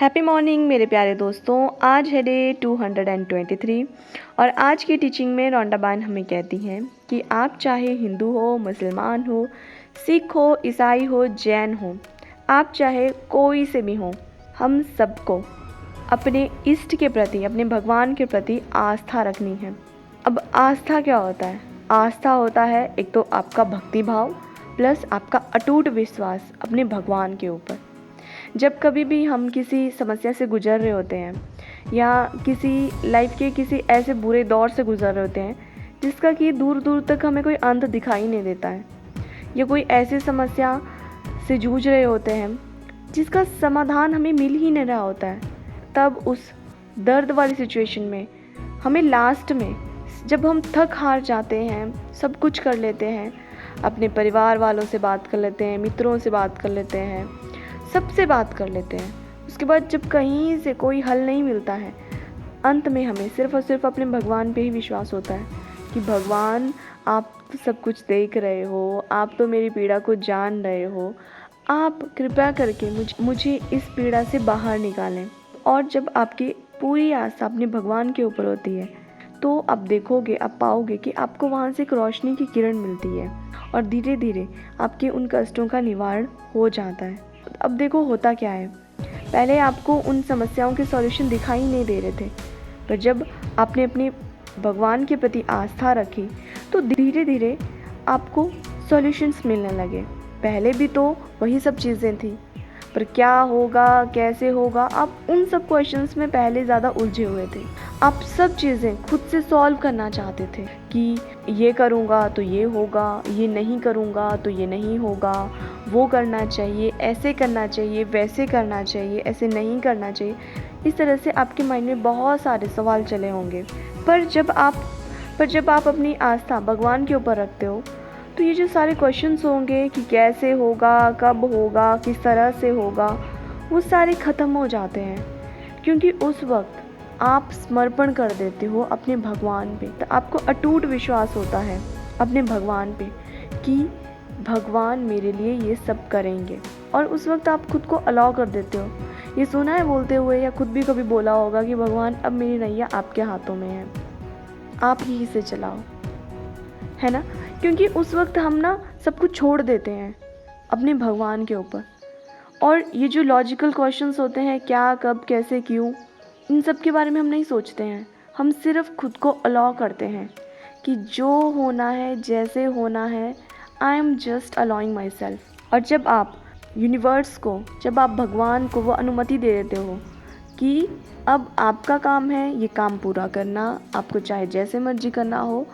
Happy morning मेरे प्यारे दोस्तों। आज है डे 223 और आज की टीचिंग में रौंडाबान हमें कहती हैं कि आप चाहे हिंदू हो, मुसलमान हो, सिख हो, ईसाई हो, जैन हो, आप चाहे कोई से भी हो, हम सबको अपने इष्ट के प्रति, अपने भगवान के प्रति आस्था रखनी है। अब आस्था क्या होता है? आस्था होता है एक तो आपका भक्ति भाव प्लस आपका अटूट विश्वास अपने भगवान के ऊपर। जब कभी भी हम किसी समस्या से गुजर रहे होते हैं या किसी लाइफ के किसी ऐसे बुरे दौर से गुजर रहे होते हैं जिसका कि दूर दूर तक हमें कोई अंत दिखाई नहीं देता है, या कोई ऐसी समस्या से जूझ रहे होते हैं जिसका समाधान हमें मिल ही नहीं रहा होता है, तब उस दर्द वाली सिचुएशन में हमें लास्ट में जब हम थक हार जाते हैं, सब कुछ कर लेते हैं, अपने परिवार वालों से बात कर लेते हैं, मित्रों से बात कर लेते हैं, सबसे बात कर लेते हैं, उसके बाद जब कहीं से कोई हल नहीं मिलता है, अंत में हमें सिर्फ़ और सिर्फ अपने भगवान पे ही विश्वास होता है कि भगवान आप तो सब कुछ देख रहे हो, आप तो मेरी पीड़ा को जान रहे हो, आप कृपया करके मुझे इस पीड़ा से बाहर निकालें। और जब आपकी पूरी आस्था अपने भगवान के ऊपर होती है तो आप देखोगे, आप पाओगे कि आपको वहाँ से एक रोशनी की किरण मिलती है और धीरे धीरे आपके उन कष्टों का निवारण हो जाता है। अब देखो होता क्या है, पहले आपको उन समस्याओं के सॉल्यूशन दिखाई नहीं दे रहे थे, पर जब आपने अपने भगवान के प्रति आस्था रखी तो धीरे धीरे आपको सॉल्यूशंस मिलने लगे। पहले भी तो वही सब चीज़ें थी, पर क्या होगा, कैसे होगा, आप उन सब क्वेश्चंस में पहले ज़्यादा उलझे हुए थे। आप सब चीज़ें खुद से सॉल्व करना चाहते थे कि ये करूँगा तो ये होगा, ये नहीं करूँगा तो ये नहीं होगा, वो करना चाहिए, ऐसे करना चाहिए, वैसे करना चाहिए, ऐसे नहीं करना चाहिए। इस तरह से आपके माइंड में बहुत सारे सवाल चले होंगे। पर जब आप अपनी आस्था भगवान के ऊपर रखते हो तो ये जो सारे क्वेश्चंस होंगे कि कैसे होगा, कब होगा, किस तरह से होगा, वो सारे ख़त्म हो जाते हैं, क्योंकि उस वक्त आप समर्पण कर देते हो अपने भगवान पे। तो आपको अटूट विश्वास होता है अपने भगवान पे कि भगवान मेरे लिए ये सब करेंगे, और उस वक्त आप खुद को अलाउ कर देते हो। ये सुना है बोलते हुए, या खुद भी कभी बोला होगा कि भगवान अब मेरी नैया आपके हाथों में है, आप ही से चलाओ, है ना? क्योंकि उस वक्त हम ना सब कुछ छोड़ देते हैं अपने भगवान के ऊपर, और ये जो लॉजिकल क्वेश्चंस होते हैं, क्या, कब, कैसे, क्यों, इन सब के बारे में हम नहीं सोचते हैं। हम सिर्फ खुद को अलाउ करते हैं कि जो होना है, जैसे होना है, I am just allowing my self. और जब आप यूनिवर्स को, जब आप भगवान को वो अनुमति दे देते हो कि अब आपका काम है ये काम पूरा करना, आपको चाहे जैसे मर्जी करना हो,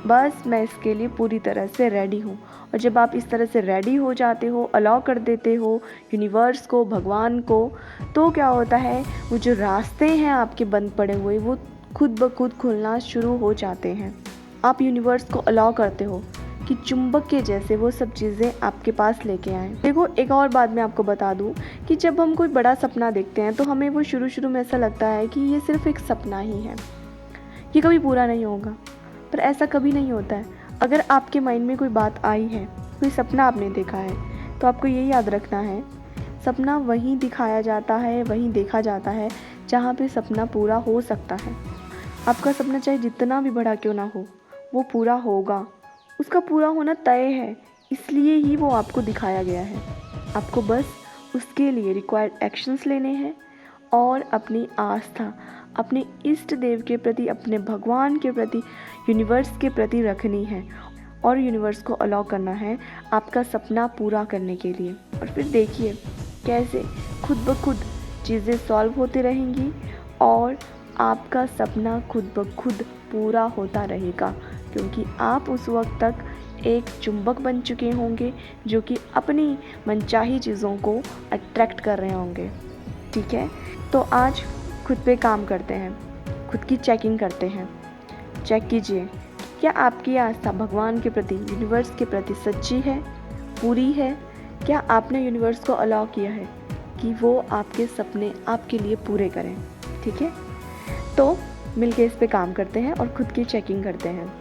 बस मैं इसके लिए पूरी तरह से रेडी हूँ। और जब आप इस तरह से रेडी हो जाते हो, अलाउ कर देते हो यूनिवर्स को, भगवान को, तो क्या होता है, वो जो रास्ते हैं आपके बंद पड़े हुए, वो खुद ब खुद खुलना शुरू हो जाते हैं। आप यूनिवर्स को अलाउ करते हो कि चुंबक के जैसे वो सब चीज़ें आपके पास लेके आएँ। देखो, एक और बात मैं आपको बता दूँ कि जब हम कोई बड़ा सपना देखते हैं तो हमें वो शुरू में ऐसा लगता है कि ये सिर्फ एक सपना ही है, ये कभी पूरा नहीं होगा। पर ऐसा कभी नहीं होता है। अगर आपके माइंड में कोई बात आई है, कोई सपना आपने देखा है, तो आपको ये याद रखना है, सपना वहीं दिखाया जाता है, वहीं देखा जाता है जहाँ पे सपना पूरा हो सकता है। आपका सपना चाहे जितना भी बड़ा क्यों ना हो, वो पूरा होगा, उसका पूरा होना तय है, इसलिए ही वो आपको दिखाया गया है। आपको बस उसके लिए रिक्वायर्ड एक्शंस लेने हैं और अपनी आस्था अपने इष्ट देव के प्रति, अपने भगवान के प्रति, यूनिवर्स के प्रति रखनी है, और यूनिवर्स को अलाउ करना है आपका सपना पूरा करने के लिए। और फिर देखिए कैसे खुद ब खुद चीज़ें सॉल्व होती रहेंगी और आपका सपना खुद ब खुद पूरा होता रहेगा, क्योंकि आप उस वक्त तक एक चुंबक बन चुके होंगे जो कि अपनी मनचाही चीज़ों को अट्रैक्ट कर रहे होंगे। ठीक है, तो आज खुद पे काम करते हैं, खुद की चेकिंग करते हैं। चेक कीजिए क्या आपकी आस्था भगवान के प्रति, यूनिवर्स के प्रति सच्ची है, पूरी है? क्या आपने यूनिवर्स को अलाउ किया है कि वो आपके सपने आपके लिए पूरे करें? ठीक है, तो मिलके इस पे काम करते हैं और खुद की चेकिंग करते हैं।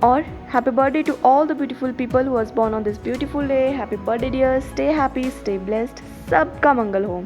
और happy birthday to all the beautiful people who was born on this beautiful day. Happy birthday dear, stay happy, stay blessed, सबका मंगल हो।